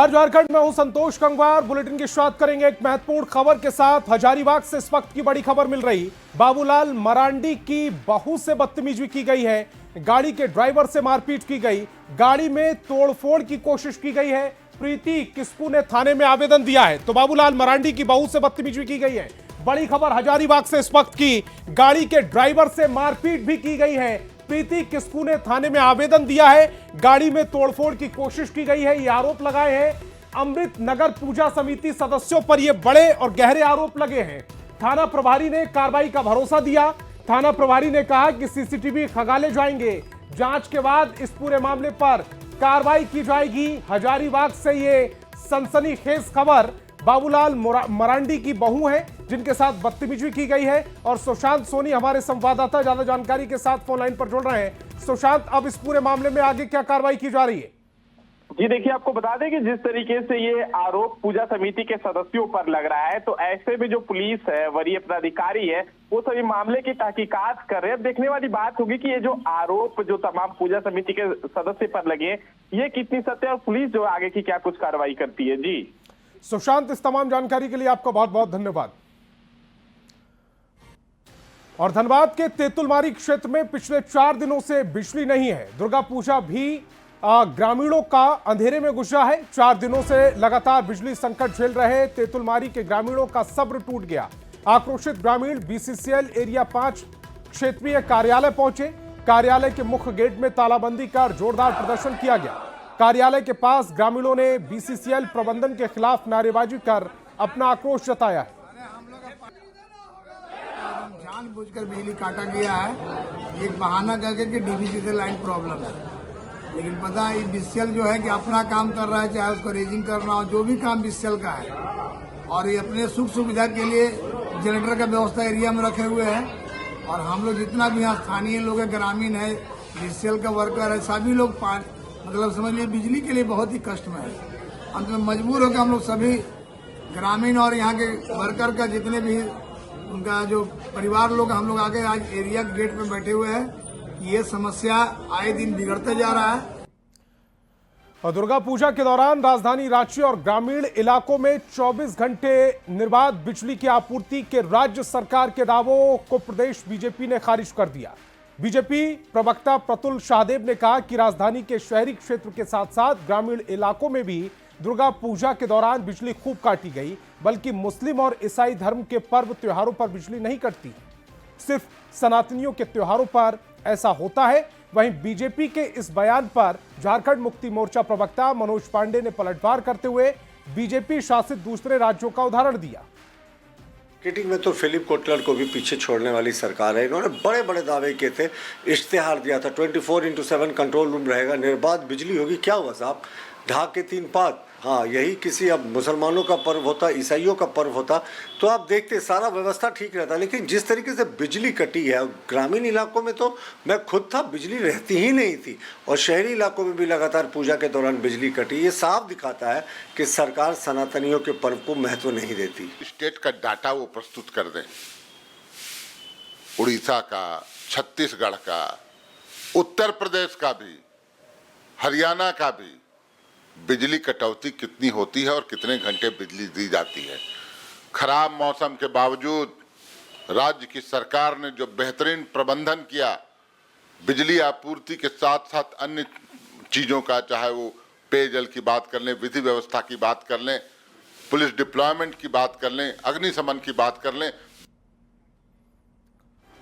जोहार झारखंड में हूं संतोष गंगवार। बुलेटिन की शुरुआत करेंगे एक महत्वपूर्ण खबर के साथ। हजारीबाग से इस वक्त की बड़ी खबर मिल रही। बाबूलाल मरांडी की बहू से बदतमीजी की गई है, गाड़ी के ड्राइवर से मारपीट की गई, गाड़ी में तोड़फोड़ की कोशिश की गई है। प्रीति किस्कू ने थाने में आवेदन दिया है, तो बाबूलाल मरांडी की बहू से बदतमीजी की गई है। बड़ी खबर हजारीबाग से इस वक्त की, गाड़ी के ड्राइवर से मारपीट भी की गई है। प्रीति किस्कू ने थाने में आवेदन दिया है, गाड़ी में तोड़फोड़ की कोशिश की गई है, ये आरोप लगाए हैं। अमृत नगर पूजा समिति सदस्यों पर ये बड़े और गहरे आरोप लगे हैं। थाना प्रभारी ने कार्रवाई का भरोसा दिया। थाना प्रभारी ने कहा कि सीसीटीवी खंगाले जाएंगे, जांच के बाद इस पूरे मामले पर कार्रवाई की जाएगी। हजारीबाग से ये सनसनीखेज खबर। बाबूलाल मरांडी की बहू है जिनके साथ बदतमीजी की गई है, और सुशांत सोनी हमारे संवाददाता ज्यादा जानकारी के साथ फोन लाइन पर जुड़ रहे हैं। सुशांत, अब इस पूरे मामले में आगे क्या कार्रवाई की जा रही है? जी देखिए, आपको बता दें कि जिस तरीके से ये आरोप पूजा समिति के सदस्यों पर लग रहा है, तो ऐसे में जो पुलिस है, वरीय पदाधिकारी है, वो सभी मामले की तहकीकात कर रहे हैं। अब देखने वाली बात होगी कि ये जो आरोप जो तमाम पूजा समिति के सदस्य पर लगे, ये कितनी सत्य है और पुलिस जो आगे की क्या कुछ कार्रवाई करती है। जी सुशांत, इस तमाम जानकारी के लिए आपका बहुत बहुत धन्यवाद। और धनबाद के तेतुलमारी क्षेत्र में पिछले 4 दिनों से बिजली नहीं है। दुर्गा पूजा भी ग्रामीणों का अंधेरे में गुजरा है। 4 दिनों से लगातार बिजली संकट झेल रहे तेतुलमारी के ग्रामीणों का सब्र टूट गया। आक्रोशित ग्रामीण बीसीसीएल एरिया 5 क्षेत्रीय कार्यालय पहुंचे। कार्यालय के मुख्य गेट में तालाबंदी कर जोरदार प्रदर्शन किया गया। कार्यालय के पास ग्रामीणों ने बीसीसीएल प्रबंधन के खिलाफ नारेबाजी कर अपना आक्रोश जताया है। जानबूझकर बिजली काटा गया है, एक बहाना करके कि डीवीसी लाइन प्रॉब्लम है, लेकिन पता है बीसीएल जो है कि अपना काम कर रहा है, चाहे उसको रेजिंग करना हो, जो भी काम बीसीएल का है, और ये अपने सुख सुविधा के लिए जनरेटर का व्यवस्था एरिया में रखे हुए हैं। और हम लोग जितना भी यहाँ स्थानीय लोग है, ग्रामीण है, बीसीएल का वर्कर है, सभी लोग मतलब समझ लीजिए बिजली के लिए बहुत ही कष्ट में है। अंत में मजबूर होकर हम लोग सभी ग्रामीण और यहाँ के वर्कर का जितने भी उनका जो परिवार लोग, हम लोग आगे आज एरिया गेट पे बैठे हुए हैं। ये समस्या आए दिन बिगड़ते जा रहा है। और दुर्गा पूजा के दौरान राजधानी रांची और ग्रामीण इलाकों में 24 घंटे निर्बाध बिजली की आपूर्ति के राज्य सरकार के दावों को प्रदेश बीजेपी ने खारिज कर दिया। बीजेपी प्रवक्ता प्रतुल शाहदेव ने कहा कि राजधानी के शहरी क्षेत्र के साथ साथ ग्रामीण इलाकों में भी दुर्गा पूजा के दौरान बिजली खूब काटी गई, बल्कि मुस्लिम और ईसाई धर्म के पर्व त्योहारों पर बिजली नहीं कटती, सिर्फ सनातनियों के त्योहारों पर ऐसा होता है। वहीं बीजेपी के इस बयान पर झारखंड मुक्ति मोर्चा प्रवक्ता मनोज पांडे ने पलटवार करते हुए बीजेपी शासित दूसरे राज्यों का उदाहरण दिया। मार्केटिंग में तो फिलिप कोटलर को भी पीछे छोड़ने वाली सरकार है। इन्होंने बड़े बड़े दावे किए थे, इश्तेहार दिया था 24/7 कंट्रोल रूम रहेगा, निर्बाध बिजली होगी। क्या हुआ साहब? ढाक के 3 पात। हाँ, यही किसी अब मुसलमानों का पर्व होता, ईसाइयों का पर्व होता, तो आप देखते सारा व्यवस्था ठीक रहता। लेकिन जिस तरीके से बिजली कटी है ग्रामीण इलाकों में, तो मैं खुद था, बिजली रहती ही नहीं थी, और शहरी इलाकों में भी लगातार पूजा के दौरान बिजली कटी। ये साफ दिखाता है कि सरकार सनातनियों के पर्व को महत्व नहीं देती। स्टेट का डाटा वो प्रस्तुत कर दें, उड़ीसा का, छत्तीसगढ़ का, उत्तर प्रदेश का भी, हरियाणा का भी बिजली कटौती कितनी होती है और कितने घंटे बिजली दी जाती है। खराब मौसम के बावजूद राज्य की सरकार ने जो बेहतरीन प्रबंधन किया, बिजली आपूर्ति के साथ साथ अन्य चीज़ों का, चाहे वो पेयजल की बात कर लें, विधि व्यवस्था की बात कर लें, पुलिस डिप्लॉयमेंट की बात कर लें, अग्निशमन की बात कर लें।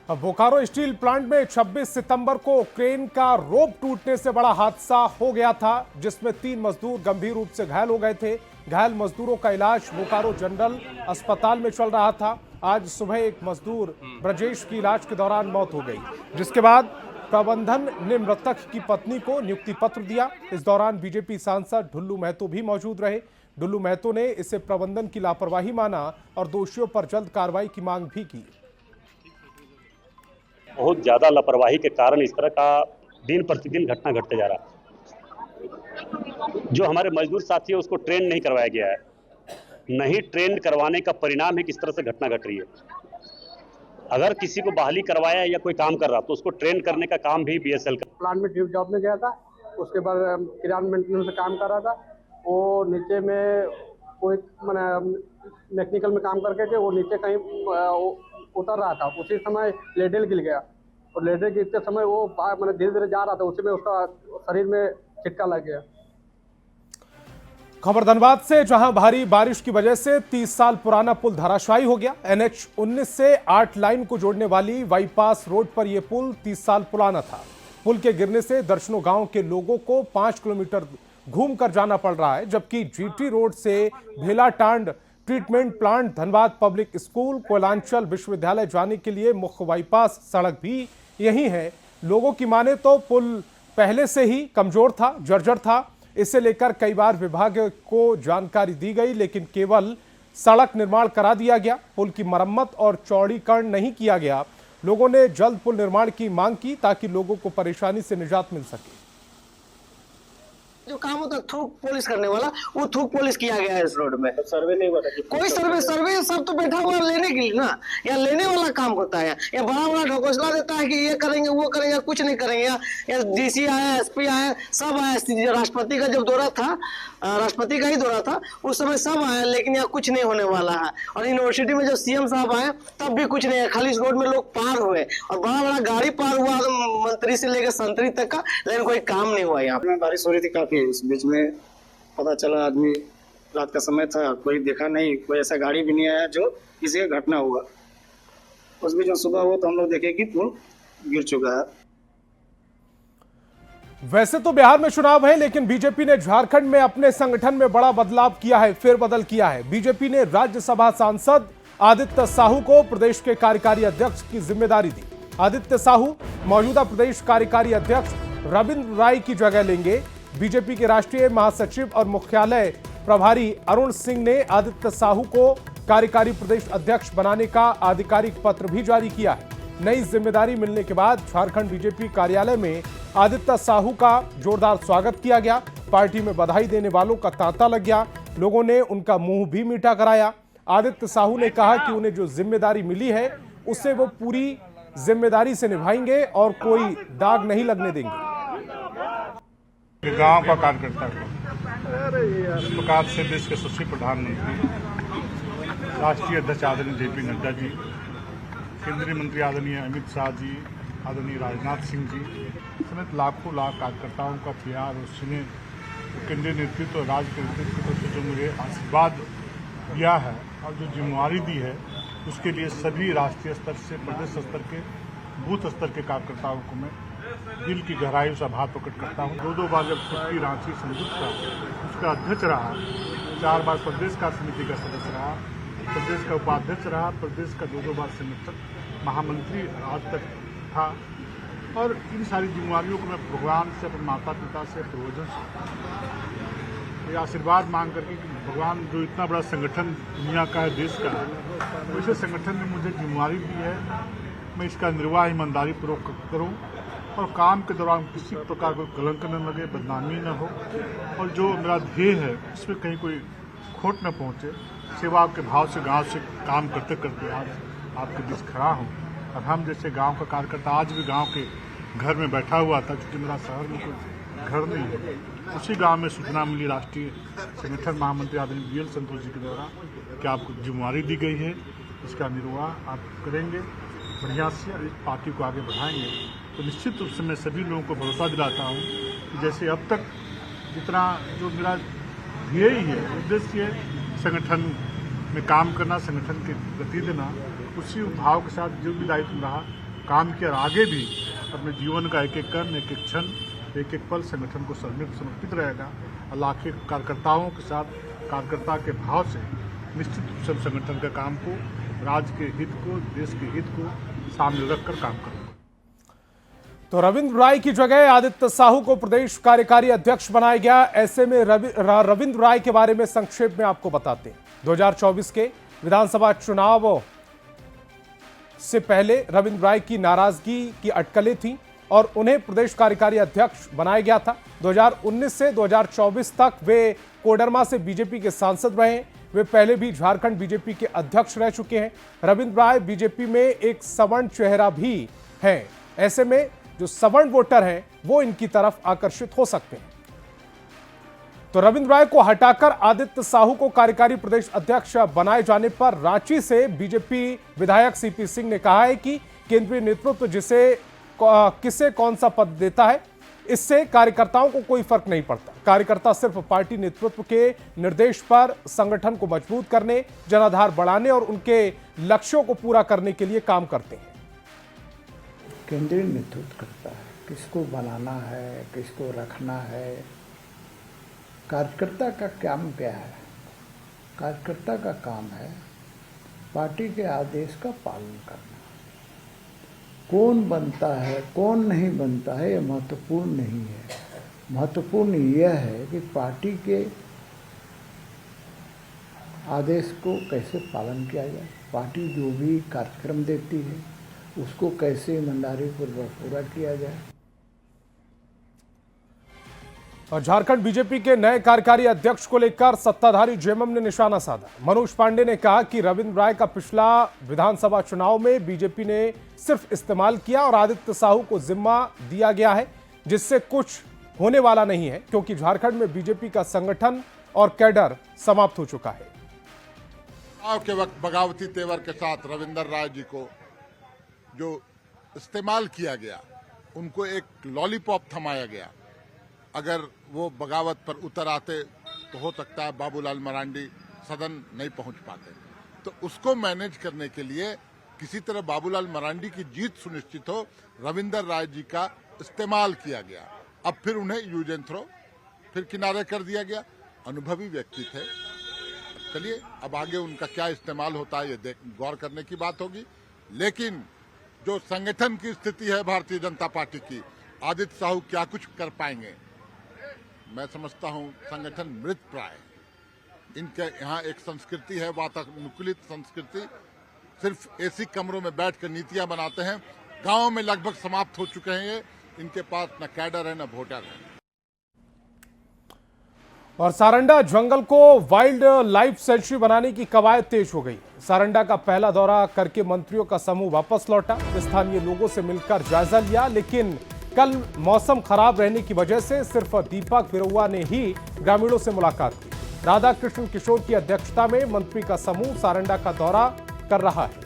बोकारो स्टील प्लांट में 26 सितंबर को क्रेन का रोप टूटने से बड़ा हादसा हो गया था, जिसमें 3 मजदूर गंभीर रूप से घायल हो गए थे। घायल मजदूरों का इलाज बोकारो जनरल अस्पताल में चल रहा था। आज सुबह एक मजदूर ब्रजेश की इलाज के दौरान मौत हो गई, जिसके बाद प्रबंधन ने मृतक की पत्नी को नियुक्ति पत्र दिया। इस दौरान बीजेपी सांसद ढुल्लू महतो भी मौजूद रहे। ढुल्लू महतो ने इसे प्रबंधन की लापरवाही माना और दोषियों पर जल्द कार्रवाई की मांग भी की। बहुत ज्यादा लापरवाही के कारण इस तरह का दिन प्रतिदिन घटना घटते जा रहा है। जो हमारे मजदूर साथी है उसको ट्रेन नहीं करवाया गया है, नहीं ट्रेन करवाने का परिणाम है किस तरह से घटना घट रही है। अगर किसी को बहाली करवाया या कोई काम कर रहा तो उसको ट्रेन करने का काम भी बीएसएल का। प्लांट में ट्यूब जॉब में गया था, उसके बाद किरान मेंटेनेंस में काम कर रहा था, वो नीचे में कोई मैंने मैकेनिकल में काम करके के वो नीचे कहीं उतर रहा था। उसी समय लेडल गिर गया और लेडल गिरते समय वो मैंने धीरे धीरे जा रहा था, उसी में उसका शरीर में छिटका लग गया। खबर धनबाद से, जहां भारी बारिश की वजह से 30 साल पुराना पुल धराशायी हो गया। NH 19 से 8 लाइन को जोड़ने वाली बाईपास रोड पर यह पुल 30 साल पुराना था। पुल के गिरने से दर्जनों गांव के लोगों को 5 किलोमीटर घूमकर जाना पड़ रहा है, जबकि GT रोड से Bhelatand treatment plant, Dhanbad public school, Koyalanchal विश्वविद्यालय जाने के लिए मुख्य बाईपास सड़क भी यही है। लोगों की माने तो पुल पहले से ही कमजोर था, जर्जर था। इसे लेकर कई बार विभाग को जानकारी दी गई, लेकिन केवल सड़क निर्माण करा दिया गया। पुल की मरम्मत और चौड़ीकरण नहीं किया गया। लोगों ने जल्द पुल निर्माण की मांग की ताकि लोगों को परेशानी से निजात मिल सके। जो काम होता है थूक पॉलिश करने वाला, वो थूक पॉलिश किया गया है इस रोड में। तो सर्वे नहीं हुआ था? कोई सर्वे सब तो बैठा हुआ लेने के लिए ना, या लेने वाला काम होता है, या बड़ा बड़ा ढकोसला देता है कि ये करेंगे वो करेंगे, कुछ नहीं करेंगे। या DC आया, SP आया, सब आया। राष्ट्रपति का जब दौरा था, राष्ट्रपति का ही दौरा था, उस समय सब आया, लेकिन यहाँ कुछ नहीं होने वाला है। और यूनिवर्सिटी में जब CM साहब आए तब भी कुछ नहीं है, खाली इस रोड में लोग पार हुए और बड़ा बड़ा गाड़ी पार हुआ, मंत्री से लेकर संतरी तक का, लेकिन कोई काम नहीं हुआ। यहाँ पे बारिश हो रही थी काफी, इस बीच में पता चला, आदमी रात का समय था, कोई देखा नहीं, कोई ऐसा गाड़ी भी नहीं आया जो किसी का घटना हुआ। उस बीच में सुबह हुआ तो हम लोग देखे कि पुल गिर चुका है। वैसे तो बिहार में चुनाव है, लेकिन बीजेपी ने झारखंड में अपने संगठन में बड़ा बदलाव किया है, फेरबदल किया है। बीजेपी ने राज्यसभा सांसद आदित्य साहू को प्रदेश के कार्यकारी अध्यक्ष की जिम्मेदारी दी। आदित्य साहू मौजूदा प्रदेश कार्यकारी अध्यक्ष रविंद्र राय की जगह लेंगे। बीजेपी के राष्ट्रीय महासचिव और मुख्यालय प्रभारी अरुण सिंह ने आदित्य साहू को कार्यकारी प्रदेश अध्यक्ष बनाने का आधिकारिक पत्र भी जारी किया है। नई जिम्मेदारी मिलने के बाद झारखंड बीजेपी कार्यालय में आदित्य साहू का जोरदार स्वागत किया गया। पार्टी में बधाई देने वालों का तांता लग गया। लोगों ने उनका मुंह भी मीठा कराया। आदित्य साहू ने कहा कि उन्हें जो जिम्मेदारी मिली है उससे वो पूरी जिम्मेदारी से निभाएंगे और कोई दाग नहीं लगने देंगे। गांव का कार्यकर्ता को इस प्रकार से देश के यशस्वी प्रधानमंत्री, राष्ट्रीय अध्यक्ष आदरणीय JP नड्डा जी, केंद्रीय मंत्री आदरणीय अमित शाह जी, आदरणीय राजनाथ सिंह जी समेत लाखों लाख कार्यकर्ताओं का प्यार और स्नेह, केंद्रीय नेतृत्व और राज्य के नेतृत्व की तरफ से जो मुझे आशीर्वाद दिया है और जो जिम्मेवारी दी है, उसके लिए सभी राष्ट्रीय स्तर से प्रदेश स्तर के, बूथ स्तर के कार्यकर्ताओं को मैं दिल की गहराई से आभार प्रकट करता हूँ। 2 बार जब छुट्टी रांची संयुक्त का उसका अध्यक्ष रहा, 4 बार प्रदेश कार्य समिति का सदस्य रहा, प्रदेश का उपाध्यक्ष रहा, प्रदेश का 2 बार संगठन महामंत्री आज तक था। और इन सारी जिम्मेवारियों को मैं भगवान से, अपने माता पिता से, पूर्वजों से ये आशीर्वाद मांग करके कि भगवान जो इतना बड़ा संगठन दुनिया का है, देश का है, वैसे संगठन ने मुझे जिम्मेवारी दी है, मैं इसका निर्वाह ईमानदारी पूर्वक करूँ और काम के दौरान किसी प्रकार कोई कलंक न लगे, बदनामी न हो, और जो मेरा ध्येय है उसमें कहीं कोई खोट न पहुँचे। सेवा के भाव से गांव से काम करते करते आज आपके बीच खड़ा हूँ। और हम जैसे गांव का कार्यकर्ता आज भी गांव के घर में बैठा हुआ था, क्योंकि मेरा शहर में कोई घर नहीं है। उसी गांव में सूचना मिली राष्ट्रीय संगठन महामंत्री आदरणीय BL संतोष जी के द्वारा कि आपको जिम्मेवारी दी गई है, इसका निर्वाह आप करेंगे बढ़िया से, इस पार्टी को आगे बढ़ाएंगे। तो निश्चित रूप से मैं सभी लोगों को भरोसा दिलाता हूँ कि जैसे अब तक जितना जो मेरा ध्येय है, उद्देश्य संगठन में काम करना, संगठन की गति देना, उसी भाव के साथ जो भी दायित्व रहा काम किया, और आगे भी अपने जीवन का एक एक कण, एक एक क्षण, एक एक पल संगठन को समर्पित रहेगा। और लाखों कार्यकर्ताओं के साथ, कार्यकर्ता के भाव से निश्चित रूप से संगठन के काम को, राज्य के हित को, देश के हित को सामने रखकर काम करेंगे। तो रविंद्र राय की जगह आदित्य साहू को प्रदेश कार्यकारी अध्यक्ष बनाया गया। ऐसे में रविंद्र राय के बारे में संक्षेप में आपको बताते हैं। 2024 के विधानसभा चुनाव से पहले रविंद्र राय की नाराजगी की अटकलें थीं और उन्हें प्रदेश कार्यकारी अध्यक्ष बनाया गया था। 2019 से 2024 तक वे कोडरमा से बीजेपी के सांसद रहे। वे पहले भी झारखंड बीजेपी के अध्यक्ष रह चुके हैं। रविंद्र राय बीजेपी में एक सवर्ण चेहरा भी हैं। ऐसे में जो सवर्ण वोटर हैं वो इनकी तरफ आकर्षित हो सकते हैं। तो रविंद्र राय को हटाकर आदित्य साहू को कार्यकारी प्रदेश अध्यक्ष बनाए जाने पर रांची से बीजेपी विधायक सीपी सिंह ने कहा है कि केंद्रीय नेतृत्व किसे कौन सा पद देता है, इससे कार्यकर्ताओं को कोई फर्क नहीं पड़ता। कार्यकर्ता सिर्फ पार्टी नेतृत्व के निर्देश पर संगठन को मजबूत करने, जनाधार बढ़ाने और उनके लक्ष्यों को पूरा करने के लिए काम करते हैं। केंद्रीय नेतृत्व करता है, किसको बनाना है, किसको रखना है। कार्यकर्ता का काम क्या है? कार्यकर्ता का काम है पार्टी के आदेश का पालन करना। कौन बनता है, कौन नहीं बनता है, यह महत्वपूर्ण नहीं है। महत्वपूर्ण यह है कि पार्टी के आदेश को कैसे पालन किया जाए। पार्टी जो भी कार्यक्रम देती है उसको कैसे ईमानदारी पूर्वक पूरा किया जाए। और झारखंड बीजेपी के नए कार्यकारी अध्यक्ष को लेकर सत्ताधारी जेएमएम ने निशाना साधा। मनोज पांडे ने कहा कि रविंद्र राय का पिछला विधानसभा चुनाव में बीजेपी ने सिर्फ इस्तेमाल किया और आदित्य साहू को जिम्मा दिया गया है, जिससे कुछ होने वाला नहीं है, क्योंकि झारखंड में बीजेपी का संगठन और कैडर समाप्त हो चुका है। चुनाव के वक्त बगावती तेवर के साथ रविंद्र राय जी को जो इस्तेमाल किया गया, उनको एक लॉलीपॉप थमाया गया। अगर वो बगावत पर उतर आते तो हो सकता है बाबूलाल मरांडी सदन नहीं पहुंच पाते। तो उसको मैनेज करने के लिए किसी तरह बाबूलाल मरांडी की जीत सुनिश्चित हो, रविंद्र राय जी का इस्तेमाल किया गया। अब फिर उन्हें यूज एंड थ्रो फिर किनारे कर दिया गया। अनुभवी व्यक्ति थे, चलिए अब आगे उनका क्या इस्तेमाल होता है ये गौर करने की बात होगी। लेकिन जो संगठन की स्थिति है भारतीय जनता पार्टी की, आदित्य साहू क्या कुछ कर पाएंगे? मैं समझता हूं संगठन मृत प्राय। इनके यहाँ एक संस्कृति है, वातानुकूलित संस्कृति, सिर्फ एसी कमरों में बैठकर नीतियां बनाते हैं। गांवों में लगभग समाप्त हो चुके हैं ये। इनके पास न कैडर है न वोटर है। और सारंडा जंगल को वाइल्ड लाइफ सेंचुरी बनाने की कवायद तेज हो गई। सारंडा का पहला दौरा करके मंत्रियों का समूह वापस लौटा, स्थानीय लोगों से मिलकर जायजा लिया, लेकिन कल मौसम खराब रहने की वजह से सिर्फ दीपक बिरुआ ने ही ग्रामीणों से मुलाकात की। राधा कृष्ण किशोर की अध्यक्षता में मंत्री का समूह सारंडा का दौरा कर रहा है।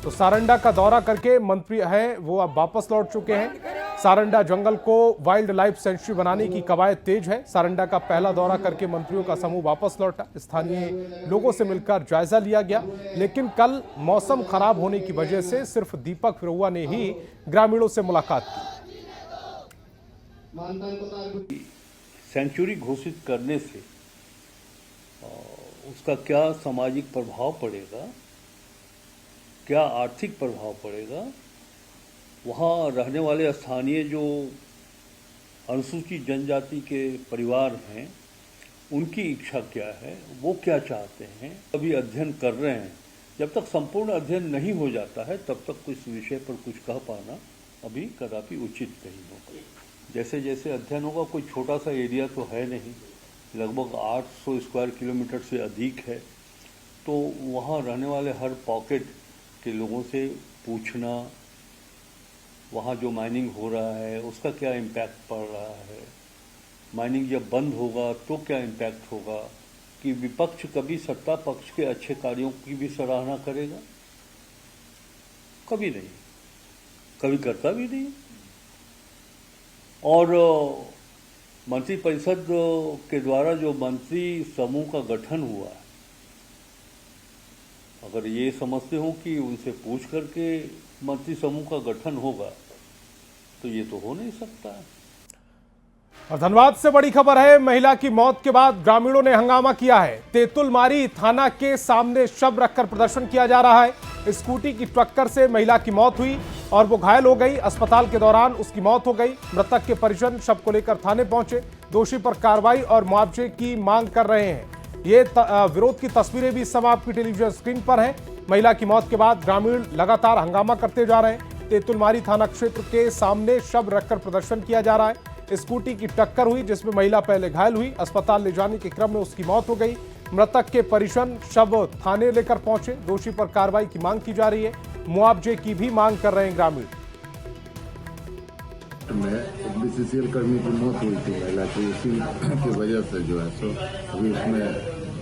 तो सारंडा का दौरा करके मंत्री हैं वो अब वापस लौट चुके हैं। सारंडा जंगल को वाइल्ड लाइफ सेंचुरी बनाने की कवायद तेज है। सारंडा का पहला दौरा करके मंत्रियों का समूह वापस लौटा, स्थानीय लोगों से मिलकर जायजा लिया गया, लेकिन कल मौसम खराब होने की वजह से सिर्फ दीपक बिरुआ ने ही ग्रामीणों से मुलाकात की। सेंचुरी घोषित करने से उसका क्या सामाजिक प्रभाव पड़ेगा, क्या आर्थिक प्रभाव पड़ेगा, वहाँ रहने वाले स्थानीय जो अनुसूचित जनजाति के परिवार हैं उनकी इच्छा क्या है, वो क्या चाहते हैं, अभी अध्ययन कर रहे हैं। जब तक संपूर्ण अध्ययन नहीं हो जाता है तब तक इस विषय पर कुछ कह पाना अभी कदापि उचित नहीं होगा। जैसे जैसे अध्ययन होगा, कोई छोटा सा एरिया तो है नहीं, लगभग 800 स्क्वायर किलोमीटर से अधिक है, तो वहाँ रहने वाले हर पॉकेट के लोगों से पूछना, वहाँ जो माइनिंग हो रहा है उसका क्या इम्पैक्ट पड़ रहा है, माइनिंग जब बंद होगा तो क्या इम्पैक्ट होगा, कि विपक्ष कभी सत्ता पक्ष के अच्छे कार्यों की भी सराहना करेगा? कभी नहीं, कभी करता भी नहीं। और मंत्रिपरिषद के द्वारा जो मंत्री समूह का गठन हुआ, अगर ये समझते हो कि उनसे पूछ करके मंत्री समूह का गठन होगा तो ये तो हो नहीं सकता है। और धनबाद से बड़ी खबर है, महिला की मौत के बाद ग्रामीणों ने हंगामा किया है। तेतुलमारी थाना के सामने शव रखकर प्रदर्शन किया जा रहा है। स्कूटी की टक्कर से महिला की मौत हुई और वो घायल हो गई। अस्पताल के दौरान उसकी मौत हो गई। मृतक के परिजन शव को लेकर थाने पहुंचे, दोषी पर कार्रवाई और मुआवजे की मांग कर रहे हैं। ये विरोध की तस्वीरें भी इस समय आपकी टेलीविजन स्क्रीन पर हैं। महिला की मौत के बाद ग्रामीण लगातार हंगामा करते जा रहे हैं। तेतुलमारी थाना क्षेत्र के सामने शव रखकर प्रदर्शन किया जा रहा है। स्कूटी की टक्कर हुई जिसमें महिला पहले घायल हुई, अस्पताल ले जाने के क्रम में उसकी मौत हो गई। मृतक के परिजन शव थाने लेकर पहुंचे, दोषी पर कार्रवाई की मांग की जा रही है। मुआवजे की भी मांग कर रहे हैं ग्रामीण। शिफ्ट में एक बीसीसीएल कर्मी की मौत हुई थी महिला की, उसी की वजह से जो है सो अभी उसमें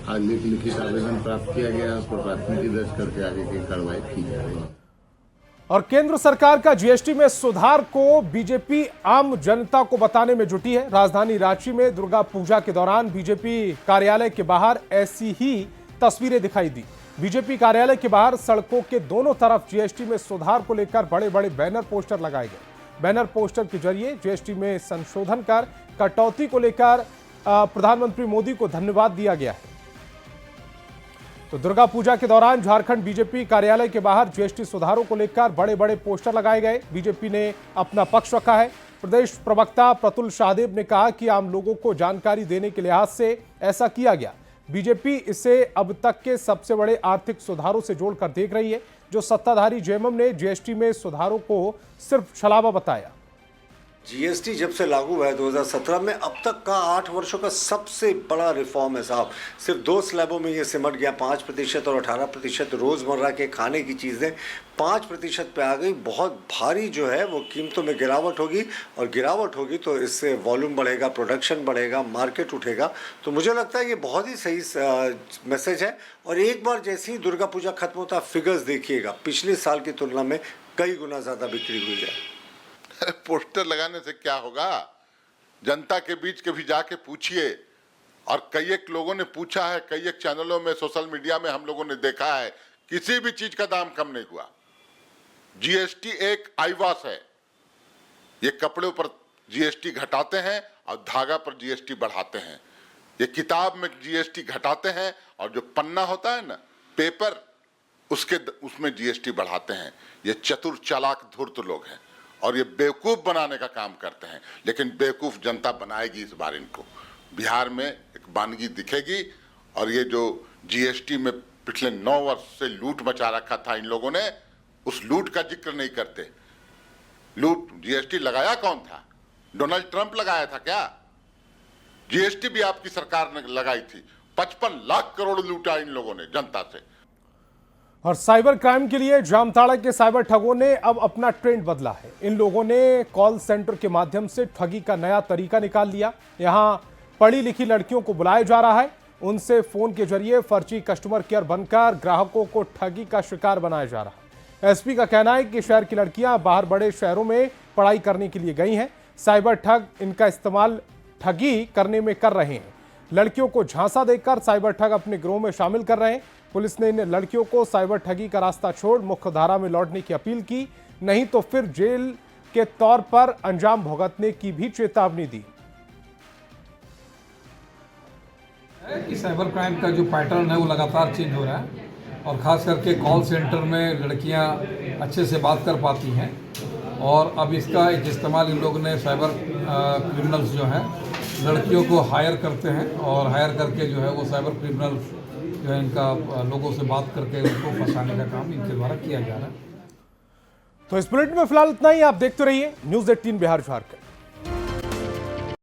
आज लिखित आवेदन प्राप्त किया गया है, उस पर प्राथमिकी दर्ज करके आगे की कार्रवाई की जाएगी। और केंद्र सरकार का जीएसटी में सुधार को बीजेपी आम जनता को बताने में जुटी है। राजधानी रांची में दुर्गा पूजा के दौरान बीजेपी कार्यालय के बाहर ऐसी ही तस्वीरें दिखाई दी। बीजेपी कार्यालय के बाहर सड़कों के दोनों तरफ जीएसटी में सुधार को लेकर बड़े बड़े बैनर पोस्टर लगाए गए। बैनर पोस्टर के जरिए जीएसटी में संशोधन कर कटौती को लेकर प्रधानमंत्री मोदी को धन्यवाद दिया गया है। तो दुर्गा पूजा के दौरान झारखंड बीजेपी कार्यालय के बाहर जीएसटी सुधारों को लेकर बड़े बड़े पोस्टर लगाए गए। बीजेपी ने अपना पक्ष रखा है। प्रदेश प्रवक्ता प्रतुल शाहदेव ने कहा कि आम लोगों को जानकारी देने के लिहाज से ऐसा किया गया। बीजेपी इसे अब तक के सबसे बड़े आर्थिक सुधारों से जोड़कर देख रही है, जो सत्ताधारी जेएमएम ने जीएसटी में सुधारों को सिर्फ छलावा बताया। जीएसटी जब से लागू हुआ है 2017 में, अब तक का 8 वर्षों का सबसे बड़ा रिफॉर्म है साहब। सिर्फ 2 स्लैबों में ये सिमट गया। 5% और 18% रोजमर्रा के खाने की चीज़ें 5% पे आ गई। बहुत भारी जो है वो कीमतों में गिरावट होगी, और गिरावट होगी तो इससे वॉल्यूम बढ़ेगा, प्रोडक्शन बढ़ेगा, मार्केट उठेगा। तो मुझे लगता है ये बहुत ही सही मैसेज है। और एक बार जैसे ही दुर्गा पूजा खत्म होता है, फिगर्स देखिएगा, पिछले साल की तुलना में कई गुना ज़्यादा बिक्री हुई है। पोस्टर लगाने से क्या होगा? जनता के बीच कभी जाके पूछिए। और कई एक लोगों ने पूछा है, कई एक चैनलों में, सोशल मीडिया में हम लोगों ने देखा है, किसी भी चीज का दाम कम नहीं हुआ। जीएसटी एक आईवास है। ये कपड़ों पर जीएसटी घटाते हैं और धागा पर जीएसटी बढ़ाते हैं। ये किताब में जीएसटी घटाते हैं और जो पन्ना होता है ना, पेपर, उसमें जीएसटी बढ़ाते हैं। ये चतुर चालाक धूर्त लोग हैं और ये बेवकूफ बनाने का काम करते हैं। लेकिन बेवकूफ जनता बनाएगी इस बार इनको। बिहार में एक वानगी दिखेगी। और ये जो जीएसटी में पिछले 9 वर्ष से लूट मचा रखा था इन लोगों ने, उस लूट का जिक्र नहीं करते। लूट, जीएसटी लगाया कौन था? डोनाल्ड ट्रंप लगाया था क्या? जीएसटी भी आपकी सरकार ने लगाई थी। 55 लाख करोड़ लूटा इन लोगों ने जनता से। और साइबर क्राइम के लिए जामताड़ा के साइबर ठगों ने अब अपना ट्रेंड बदला है। इन लोगों ने कॉल सेंटर के माध्यम से ठगी का नया तरीका निकाल लिया। यहां पढ़ी लिखी लड़कियों को बुलाया जा रहा है, उनसे फोन के जरिए फर्जी कस्टमर केयर बनकर ग्राहकों को ठगी का शिकार बनाया जा रहा है। एसपी का कहना है कि शहर की लड़कियां बाहर बड़े शहरों में पढ़ाई करने के लिए गई हैं। साइबर ठग इनका इस्तेमाल ठगी करने में कर रहे हैं। लड़कियों को झांसा देकर साइबर ठग अपने गिरोह में शामिल कर रहे हैं। पुलिस ने इन लड़कियों को साइबर ठगी का रास्ता छोड़ मुख्यधारा में लौटने की अपील की, नहीं तो फिर जेल के तौर पर अंजाम भुगतने की भी चेतावनी दी। कि साइबर क्राइम का जो पैटर्न है वो लगातार चेंज हो रहा है, और ख़ास करके कॉल सेंटर में लड़कियां अच्छे से बात कर पाती हैं। और अब इसका एक इस्तेमाल इन लोगों ने, साइबर क्रिमिनल्स जो हैं लड़कियों को हायर करते हैं, और हायर करके जो है वो साइबर क्रिमिनल्स जो है इनका लोगों से बात करके उनको फंसाने का काम इनके द्वारा किया जा रहा है। तो इस बुलेटिन में फिलहाल इतना ही। आप देखते रहिए न्यूज़ 18 बिहार झारखंड।